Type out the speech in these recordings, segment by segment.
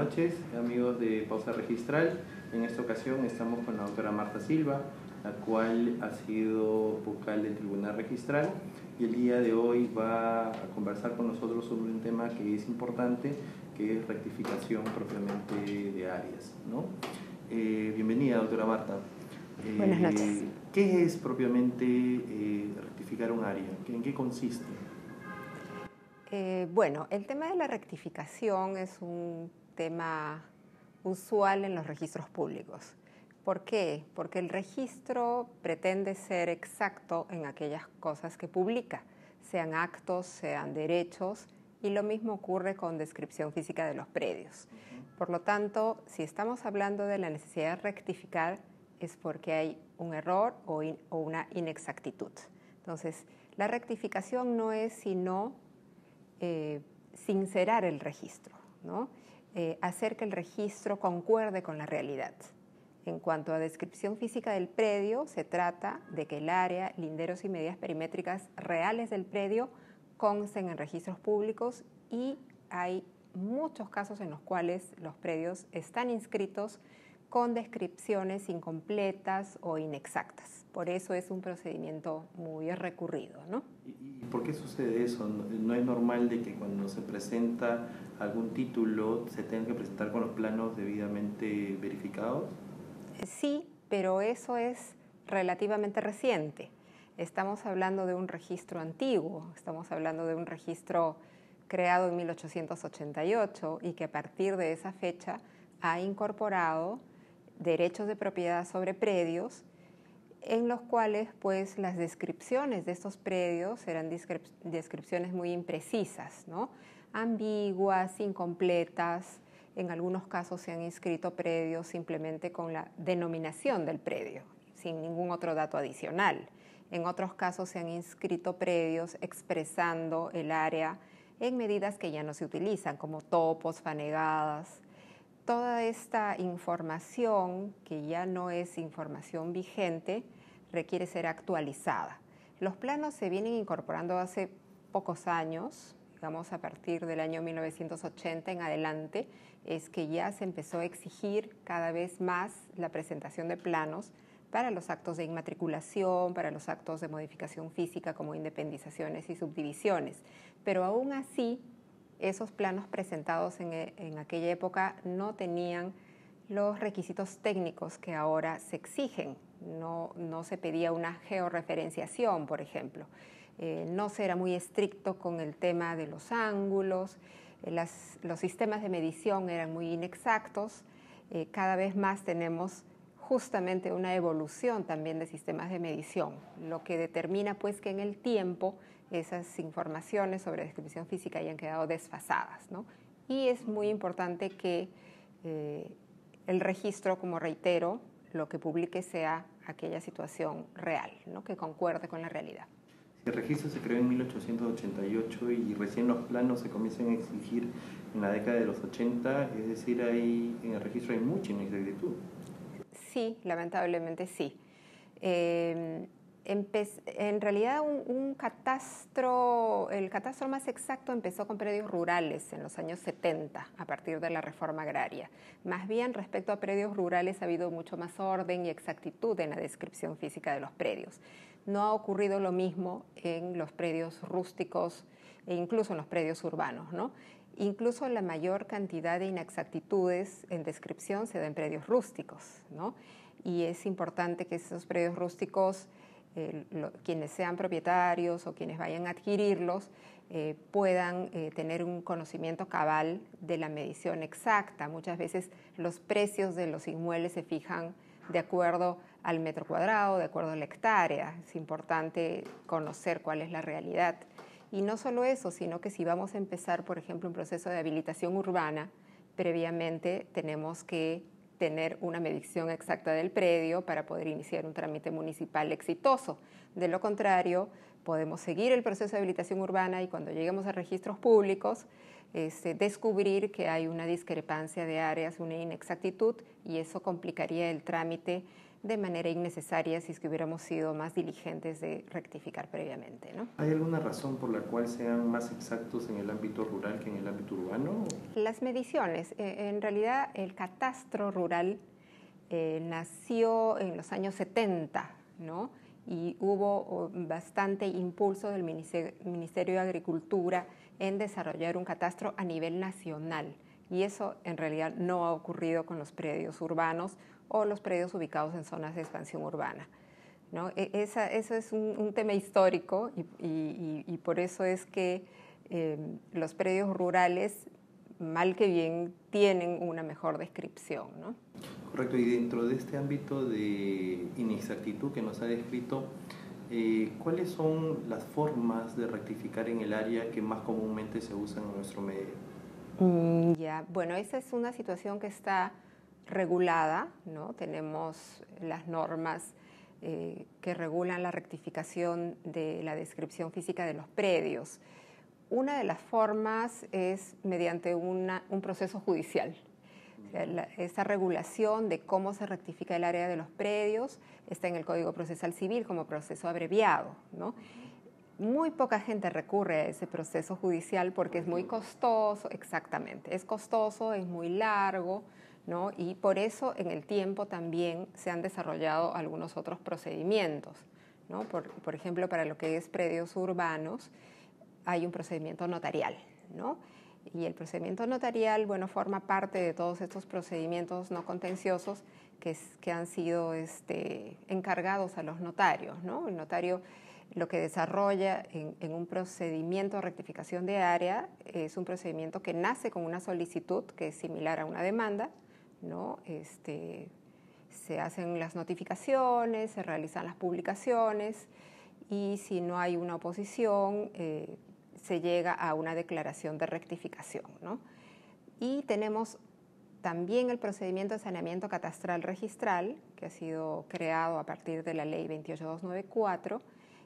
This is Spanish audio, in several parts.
noches, amigos de Pausa Registral. En esta ocasión estamos con la doctora Marta Silva, la cual ha sido vocal del Tribunal Registral, y el día de hoy va a conversar con nosotros sobre un tema que es importante, que es rectificación propiamente de áreas, ¿no? Bienvenida, doctora Marta. Buenas noches. ¿Qué es propiamente rectificar un área? ¿En qué consiste? Bueno, el tema de la rectificación es un tema usual en los registros públicos. ¿Por qué? Porque el registro pretende ser exacto en aquellas cosas que publica, sean actos, sean derechos, y lo mismo ocurre con descripción física de los predios. Por lo tanto, si estamos hablando de la necesidad de rectificar, es porque hay un error o una inexactitud. Entonces, la rectificación no es sino sincerar el registro, ¿no? Hacer que el registro concuerde con la realidad. En cuanto a descripción física del predio, se trata de que el área, linderos y medidas perimétricas reales del predio consten en registros públicos, y hay muchos casos en los cuales los predios están inscritos con descripciones incompletas o inexactas. Por eso es un procedimiento muy recurrido, ¿no? ¿Y por qué sucede eso? ¿No es normal de que cuando se presenta algún título se tenga que presentar con los planos debidamente verificados? Sí, pero eso es relativamente reciente. Estamos hablando de un registro antiguo, estamos hablando de un registro creado en 1888 y que a partir de esa fecha ha incorporado derechos de propiedad sobre predios, en los cuales pues las descripciones de estos predios eran descripciones muy imprecisas, ¿no? Ambiguas, incompletas. En algunos casos se han inscrito predios simplemente con la denominación del predio, sin ningún otro dato adicional. En otros casos se han inscrito predios expresando el área en medidas que ya no se utilizan, como topos, fanegadas. Toda esta información, que ya no es información vigente, requiere ser actualizada. Los planos se vienen incorporando hace pocos años, digamos a partir del año 1980 en adelante, es que ya se empezó a exigir cada vez más la presentación de planos para los actos de inmatriculación, para los actos de modificación física como independizaciones y subdivisiones. Pero aún así, esos planos presentados en aquella época no tenían los requisitos técnicos que ahora se exigen. No se pedía una georreferenciación, por ejemplo. No se era muy estricto con el tema de los ángulos. Los sistemas de medición eran muy inexactos. Cada vez más tenemos justamente una evolución también de sistemas de medición, lo que determina pues que en el tiempo esas informaciones sobre descripción física hayan quedado desfasadas, ¿no? Y es muy importante que el registro, como reitero, lo que publique sea aquella situación real, ¿no? Que concuerde con la realidad. El registro se creó en 1888 y recién los planos se comienzan a exigir en la década de los 80, es decir, en el registro hay mucha inexactitud. Sí, lamentablemente sí. En realidad el catastro más exacto empezó con predios rurales en los años 70, a partir de la reforma agraria. Más bien, respecto a predios rurales ha habido mucho más orden y exactitud en la descripción física de los predios. No ha ocurrido lo mismo en los predios rústicos e incluso en los predios urbanos, ¿no? Incluso la mayor cantidad de inexactitudes en descripción se da en predios rústicos, ¿no? Y es importante que esos predios rústicos, quienes sean propietarios o quienes vayan a adquirirlos, puedan tener un conocimiento cabal de la medición exacta. Muchas veces los precios de los inmuebles se fijan de acuerdo al metro cuadrado, de acuerdo a la hectárea. Es importante conocer cuál es la realidad. Y no solo eso, sino que si vamos a empezar, por ejemplo, un proceso de habilitación urbana, previamente tenemos que tener una medición exacta del predio para poder iniciar un trámite municipal exitoso. De lo contrario, podemos seguir el proceso de habilitación urbana y cuando lleguemos a registros públicos, descubrir que hay una discrepancia de áreas, una inexactitud, y eso complicaría el trámite de manera innecesaria si es que hubiéramos sido más diligentes de rectificar previamente, ¿no? ¿Hay alguna razón por la cual sean más exactos en el ámbito rural que en el ámbito urbano? Las mediciones. En realidad, el catastro rural nació en los años 70, ¿no? Y hubo bastante impulso del Ministerio de Agricultura en desarrollar un catastro a nivel nacional. Y eso en realidad no ha ocurrido con los predios urbanos o los predios ubicados en zonas de expansión urbana, ¿no? Eso es un tema histórico y por eso es que los predios rurales, mal que bien, tienen una mejor descripción, ¿no? Correcto, y dentro de este ámbito de inexactitud que nos ha descrito, ¿cuáles son las formas de rectificar en el área que más comúnmente se usan en nuestro medio? Bueno, esa es una situación que está regulada, ¿no? Tenemos las normas que regulan la rectificación de la descripción física de los predios. Una de las formas es mediante un proceso judicial. O sea, esa regulación de cómo se rectifica el área de los predios está en el Código Procesal Civil como proceso abreviado, ¿no? Muy poca gente recurre a ese proceso judicial porque es muy costoso, exactamente, es costoso, es muy largo, ¿no? Y por eso en el tiempo también se han desarrollado algunos otros procedimientos, ¿no? Por ejemplo, para lo que es predios urbanos hay un procedimiento notarial, ¿no? Y el procedimiento notarial, bueno, forma parte de todos estos procedimientos no contenciosos que han sido encargados a los notarios, ¿no? El notario lo que desarrolla en un procedimiento de rectificación de área es un procedimiento que nace con una solicitud que es similar a una demanda, ¿no? Se hacen las notificaciones, se realizan las publicaciones y si no hay una oposición, se llega a una declaración de rectificación, ¿no? Y tenemos también el procedimiento de saneamiento catastral registral, que ha sido creado a partir de la ley 28294,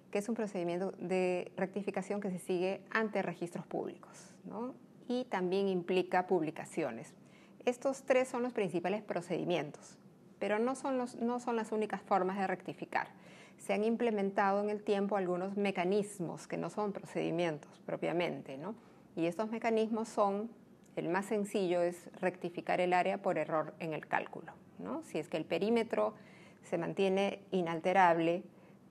que es un procedimiento de rectificación que se sigue ante registros públicos, ¿no? Y también implica publicaciones. Estos tres son los principales procedimientos, pero no son las únicas formas de rectificar. Se han implementado en el tiempo algunos mecanismos que no son procedimientos propiamente, ¿no? Y estos mecanismos son, el más sencillo es rectificar el área por error en el cálculo, ¿no? Si es que el perímetro se mantiene inalterable,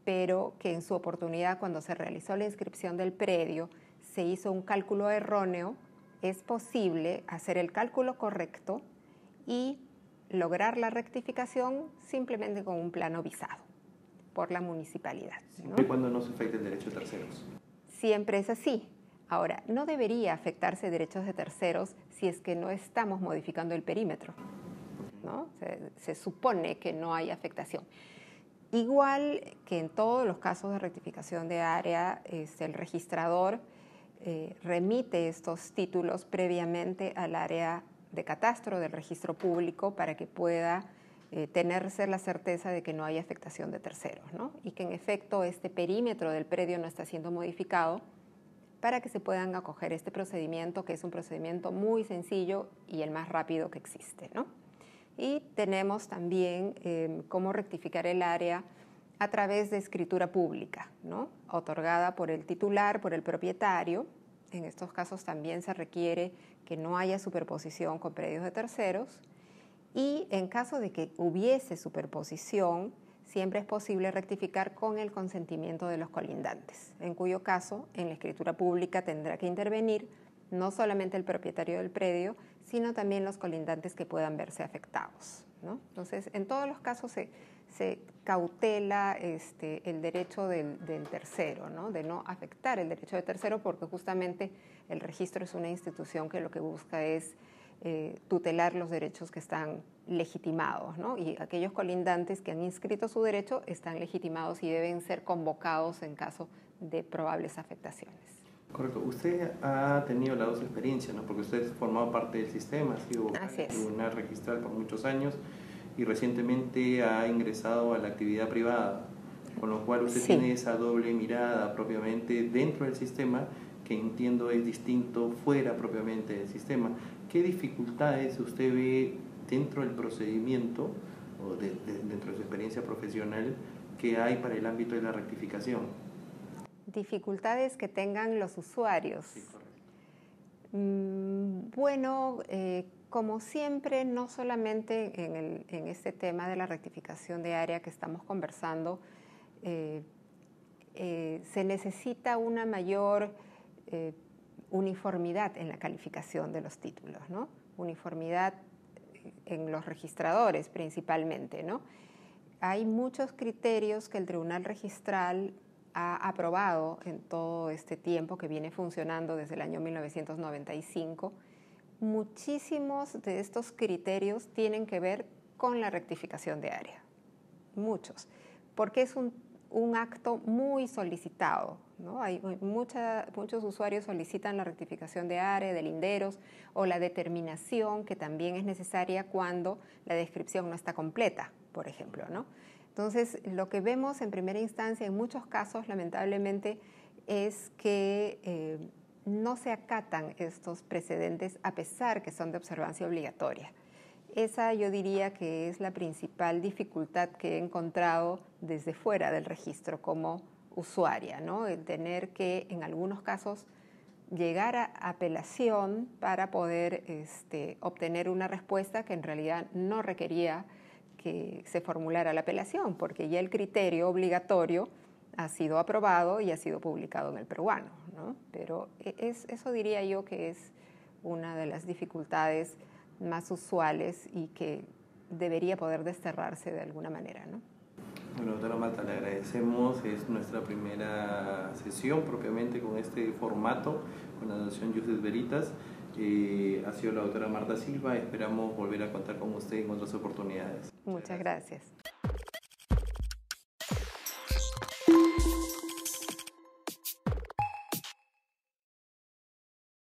pero que en su oportunidad cuando se realizó la inscripción del predio se hizo un cálculo erróneo, es posible hacer el cálculo correcto y lograr la rectificación simplemente con un plano visado por la municipalidad, ¿no? Siempre y cuando no se afecte el derecho de terceros. Siempre es así. Ahora, no debería afectarse derechos de terceros si es que no estamos modificando el perímetro, ¿no? Se supone que no hay afectación. Igual que en todos los casos de rectificación de área, el registrador remite estos títulos previamente al área de catastro del registro público para que pueda tenerse la certeza de que no hay afectación de terceros, ¿no? Y que en efecto este perímetro del predio no está siendo modificado para que se puedan acoger este procedimiento, que es un procedimiento muy sencillo y el más rápido que existe, ¿no? Y tenemos también cómo rectificar el área a través de escritura pública, ¿no? Otorgada por el titular, por el propietario. En estos casos también se requiere que no haya superposición con predios de terceros. Y en caso de que hubiese superposición, siempre es posible rectificar con el consentimiento de los colindantes, en cuyo caso, en la escritura pública tendrá que intervenir no solamente el propietario del predio, sino también los colindantes que puedan verse afectados, ¿no? Entonces, en todos los casos se cautela el derecho del tercero, ¿no? De no afectar el derecho de tercero, porque justamente el registro es una institución que lo que busca es tutelar los derechos que están legitimados, ¿no? Y aquellos colindantes que han inscrito su derecho están legitimados y deben ser convocados en caso de probables afectaciones. Correcto. Usted ha tenido las dos experiencias, ¿no? Porque usted ha formado parte del sistema, ha sido vocal del Tribunal Registral por muchos años y recientemente ha ingresado a la actividad privada, con lo cual usted tiene esa doble mirada propiamente dentro del sistema que entiendo es distinto fuera propiamente del sistema. ¿Qué dificultades usted ve dentro del procedimiento o dentro de su experiencia profesional que hay para el ámbito de la rectificación? Dificultades que tengan los usuarios. Sí, correcto. Bueno, como siempre, no solamente en este tema de la rectificación de área que estamos conversando, se necesita una mayor uniformidad en la calificación de los títulos, ¿no? Uniformidad en los registradores principalmente, ¿no? Hay muchos criterios que el Tribunal Registral ha aprobado en todo este tiempo que viene funcionando desde el año 1995. Muchísimos de estos criterios tienen que ver con la rectificación de área, muchos, porque es un acto muy solicitado, ¿no? Muchos usuarios solicitan la rectificación de área, de linderos, o la determinación que también es necesaria cuando la descripción no está completa, por ejemplo, ¿no? Entonces, lo que vemos en primera instancia, en muchos casos, lamentablemente, es que no se acatan estos precedentes a pesar que son de observancia obligatoria. Esa yo diría que es la principal dificultad que he encontrado desde fuera del registro como usuaria, ¿no? El tener que, en algunos casos, llegar a apelación para poder obtener una respuesta que en realidad no requería que se formulara la apelación, porque ya el criterio obligatorio ha sido aprobado y ha sido publicado en el peruano, ¿no? Pero eso diría yo que es una de las dificultades más usuales y que debería poder desterrarse de alguna manera, ¿no? Bueno, doctora Marta, le agradecemos. Es nuestra primera sesión propiamente con este formato, con la Asociación Juris Veritas. Ha sido la doctora Marta Silva. Esperamos volver a contar con usted en otras oportunidades. Muchas gracias.